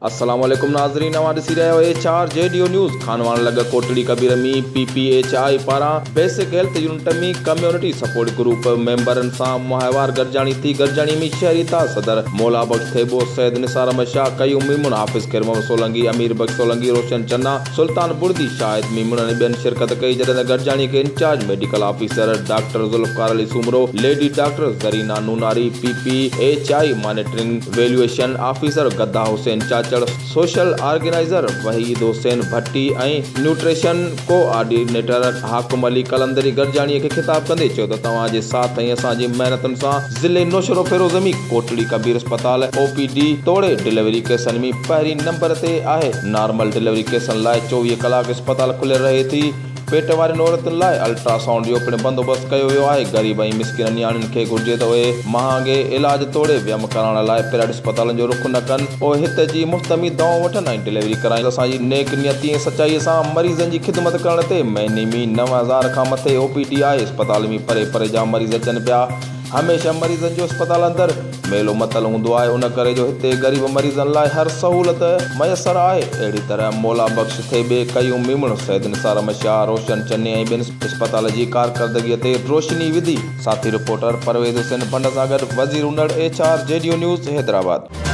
अस्सलाम वालेकुम नाज़रीन, नवां ॾिसी रहिया आहियो HRJDO न्यूज़। खानवान लॻ कोटड़ी कबीर में PPHI पारां बेसिक हेल्थ यूनिट में कम्युनिटी सपोर्ट ग्रुप मेंबरनि सां माहवार गॾिजाणी थी। गॾिजाणी में शहरी ताज सदर मौला बख्श थेबो, सैयद निसार अहमद शाह, कयूम मीमुन, हाफिज़ किरम सोलंकी, अमीर बख्श सोलंकी, रोशन चन्ना, सुल्तान बुर्दी, शाहिद मीमुन ने ॿियनि शिरकत कई। जॾहिं त गॾिजाणी खे in charge medical officer doctor Zulfiqar Ali Soomro, lady doctor Zarina Noonari, PPHI monitoring valuation officer Gadda Hussain Chachar, social organiser Waheed Hussain Bhatti ऐं न्यूट्रिशन कोऑर्डिनेटर हाकुम अली कलंदरी गॾिजाणीअ खे ख़िताब कंदे चयो त तव्हांजे साथ ऐं असांजी महिनतुनि सां ज़िले नौशरो फेरोज़मी कोटड़ी कबीर अस्पताल OPD तोड़े डिलीवरी केसनि में पहिरीं नंबर ते आहे। नॉर्मल डिलीवरी केसनि लाइ 24 कलाक अस्पताल खुलियल रहे थी। पेट वारनि औरतुनि लाइ अल्ट्रासाउंड जो पिणु बंदोबस्तु कयो वियो आहे। ग़रीब ऐं मिस्किन नियाणियुनि खे घुर्जे त उहे महांगे इलाज तोड़े व्यम कराइण लाइ प्राइवेट अस्पतालनि जो रुख न कनि, पोइ हिते जी मुफ़्त में दवाऊं वठनि ऐं डिलीवरी कराइनि। असांजी नेक नियती ऐं सचाईअ सां मरीज़नि जी ख़िदमत करण ते महीने में 9000 खां मथे OPD आहे। अस्पताल में परे परे जा मरीज़ अचनि पिया। हमेशह मरीज़नि जो अस्पताल अंदरि मेलो मतल हूंदो आहे, उन करे जो हिते ग़रीब मरीज़नि लाइ हर सहूलत मयसर आहे। अहिड़ी तरह मौला बख्श थेबे, कयूम मीमुन, सैयद निसार अहमद शाह, रोशन चन्ने ऐं ॿियनि अस्पताल जी कारकर्दगीअ ते रोशनी विधी। साथी रिपोर्टर परवेज़ हुसैन पंड सां गॾु वज़ीर उनड़ HRJDO न्यूज़ हैदराबाद।